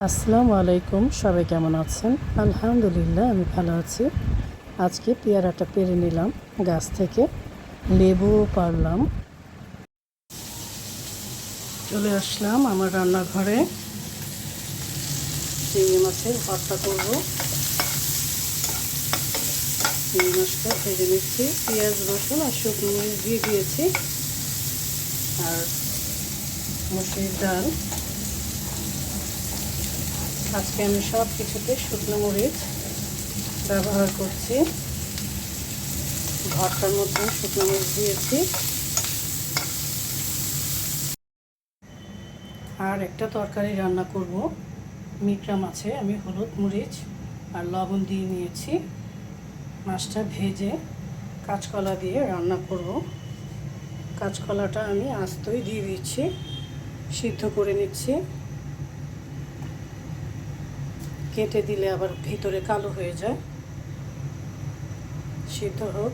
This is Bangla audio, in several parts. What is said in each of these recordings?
আসসালামু আলাইকুম, সবাই কেমন আছেন? আলহামদুলিল্লাহ, আমি ভালো আছি। আজকে পেয়ারাটা পেরে নিলাম গাছ থেকে, লেবুও পারলাম। চলে আসলাম আমার রান্নাঘরে। চিংড়ি মাছের ভর্তা করব। চিংড়ি মাছটা ভেজে নিচ্ছি, পেঁয়াজ রসুন আর শুকনো মরিচ দিয়ে দিয়েছি, আর মসুরির ডাল। আজকে আমি সব কিছুতে শুকনো মরিচ ব্যবহার করছি। ভর্তার মধ্যে শুকনো মরিচ দিয়েছি। আর একটা তরকারি রান্না করব মিকরা মাছে। আমি হলুদ মরিচ আর লবণ দিয়ে নিয়েছি। মাছটা ভেজে কাঁচকলা দিয়ে রান্না করব। কাঁচকলাটা আমি আস্তই দিয়ে দিচ্ছি, সিদ্ধ করে নিচ্ছি। কেটে দিলে আবার ভিতরে কালো হয়ে যায়। সিদ্ধ হোক।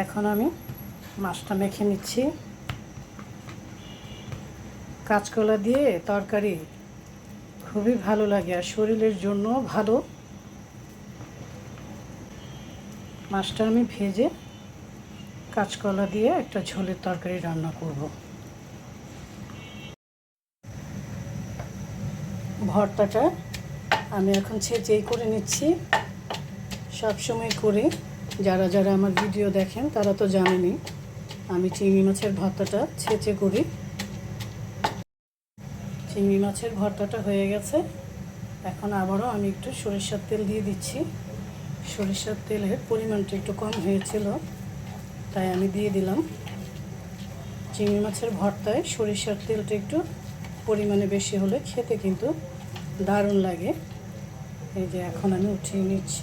এখন আমি মাছটা মেখে নিচ্ছি। কাঁচকলা দিয়ে তরকারি খুবই ভালো লাগে আর শরীরের জন্য ভালো। মাছটা আমি ভেজে কাঁচকলা দিয়ে একটা ঝোলের তরকারি রান্না করব। ভর্তাটা আমি এখন ছেঁচেই করে নিচ্ছি। সবসময় করে যারা যারা আমার ভিডিও দেখেন তারা তো জানেনই, আমি চিংড়ি মাছের ভর্তাটা ছেঁচে করি। চিংড়ি মাছের ভর্তাটা হয়ে গেছে। এখন আবারও আমি একটু সরিষার তেল দিয়ে দিচ্ছি। সরিষার তেলের পরিমাণটা একটু কম হয়েছিল, তাই আমি দিয়ে দিলাম। চিংড়ি মাছের ভর্তায় সরিষার তেলটা একটু পরিমাণে বেশি হলে খেতে কিন্তু দারুণ লাগে। এই যে এখন আমি উঠিয়ে নিচ্ছি।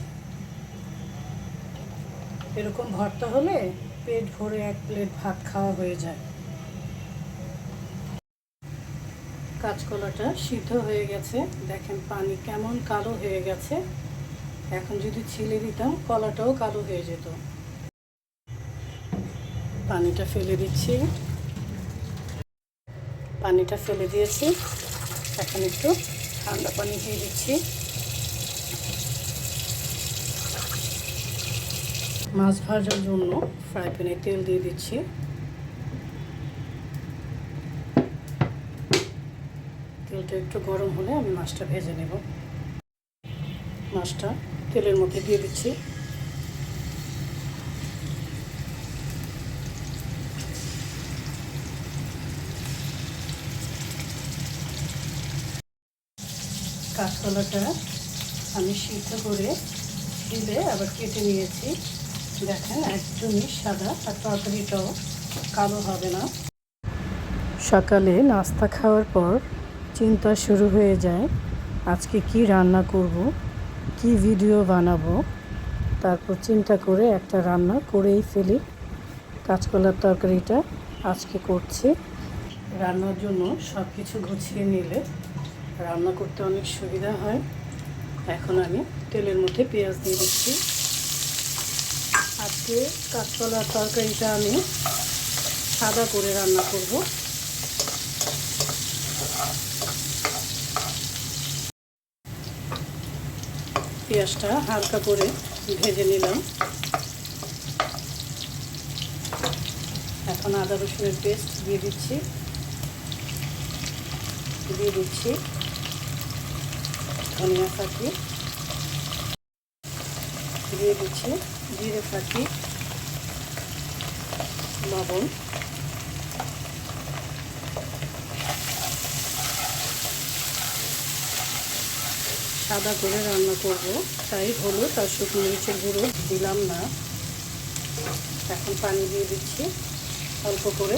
এরকম ভর্তা হলে পেট ভরে এক প্লেট ভাত খাওয়া হয়ে যায়। কাঁচকলাটা সিদ্ধ হয়ে গেছে, দেখেন পানি কেমন কালো হয়ে গেছে। এখন যদি ছিলে দিতাম কলাটাও কালো হয়ে যেত। পানিটা ফেলে দিচ্ছি। পানিটা ফেলে দিয়েছি। এখন একটু ঠান্ডা পানি দিয়ে দিচ্ছি। মাছ ভাজার জন্য ফ্রাই প্যানে তেল দিয়ে দিচ্ছি। তেলটা একটু গরম হলে আমি মাছটা ভেজে নেব। মাছটা তেলের মধ্যে দিয়ে দিচ্ছি। কাঁচকলাটা আমি সিদ্ধ করে ছিলে আবার কেটে নিয়েছি। দেখেন একদমই সাদা, আর তরকারিটাও কালো হবে না। সকালে নাস্তা খাওয়ার পর চিন্তা শুরু হয়ে যায়, আজকে কি রান্না করব, কি ভিডিও বানাবো। তারপর চিন্তা করে একটা রান্না করেই ফেলি। কাঁচকলার তরকারিটা আজকে করছি। রান্নার জন্য সব কিছু গুছিয়ে নিলে রান্না করতে অনেক সুবিধা হয়। এখন আমি তেলের মধ্যে পেঁয়াজ দিয়ে দিচ্ছি। আজকে কাঁচকলার তরকারিটা আমি সাদা করে রান্না করব। পেঁয়াজটা হালকা করে ভেজে নিলাম। এখন আদা রসুনের পেস্ট দিয়ে দিচ্ছি। ধনিয়া ফাঁকি দিয়ে দিচ্ছি, জিরে ফাঁকি, লবণ, সাদা করে রান্না করব, তাই হলুদ আর শুকনো মরিচের গুঁড়ো দিলাম না। এখন পানি দিয়ে দিচ্ছি অল্প করে।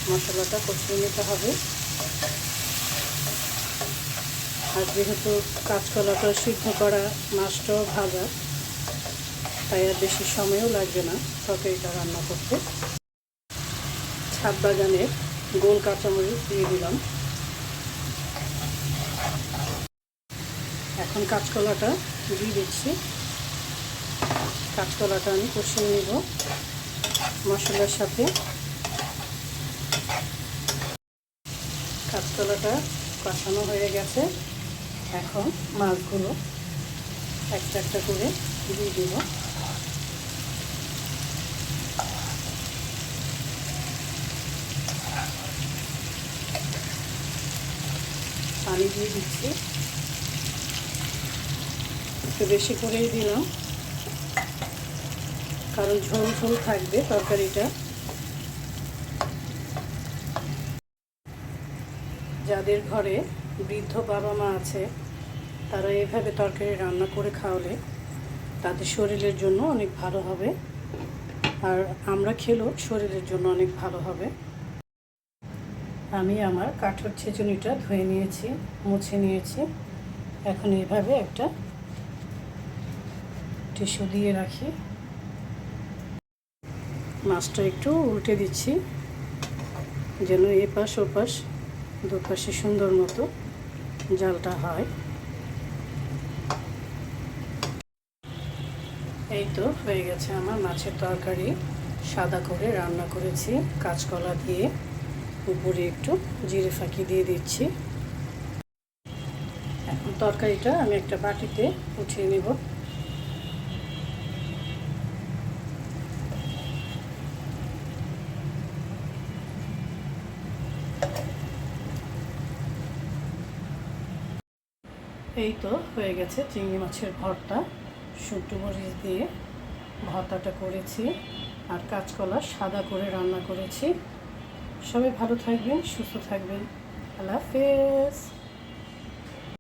মশলাটা কষিয়ে নিতে হবে। আর যেহেতু কাঁচকলাটা সিদ্ধ করা, মাছটাও ভাজা, তাই আর বেশি সময়ও লাগবে না তরকারিটা রান্না করতে। ছাদ বাগানের গোল কাঁচামরিচ দিয়ে দিলাম। এখন কাঁচকলাটা দিয়ে দিচ্ছি। কাঁচকলাটা আমি কষিয়ে নেব মশলার সাথে। কাঁচকলাটা কষানো হয়ে গেছে। এখন মাছগুলো একটা একটা করে দিয়ে দেব। পানি দিয়ে দিচ্ছি, একটু বেশি করেই দিলাম, কারণ ঝোল ঝোল থাকবে তরকারিটা। যাদের ঘরে বৃদ্ধ বাবা মা আছে তারা এভাবে তরকারি রান্না করে খাওয়ালে তাদের শরীরের জন্য অনেক ভালো হবে, আর আমরা খেলেও শরীরের জন্য অনেক ভালো হবে। আমি আমার কাঠের ছেঁচুনিটা ধুয়ে নিয়েছি, মুছে নিয়েছি। এখন এভাবে একটা টিস্যু দিয়ে রাখি। মাছটা একটু উল্টে দিচ্ছি যেন এপাশ ওপাশ দুপাশে সুন্দর মতো জালটা হয়। এই তো হয়ে গেছে আমার মাছের তরকারি। সাদা করে রান্না করেছি কাঁচকলা দিয়ে, উপরে একটু জিরে ফাঁকি দিয়ে দিচ্ছি। এখন তরকারিটা আমি একটা বাটিতে উঠিয়ে নেব। এই তো হয়ে গেছে চিংড়ি মাছের ভর্তা। শুকনো মরিচ দিয়ে ভর্তাটা করেছি আর কাঁচকলা সাদা করে রান্না করেছি। সবাই ভালো থাকবেন, সুস্থ থাকবেন। আল্লাহ হাফেজ।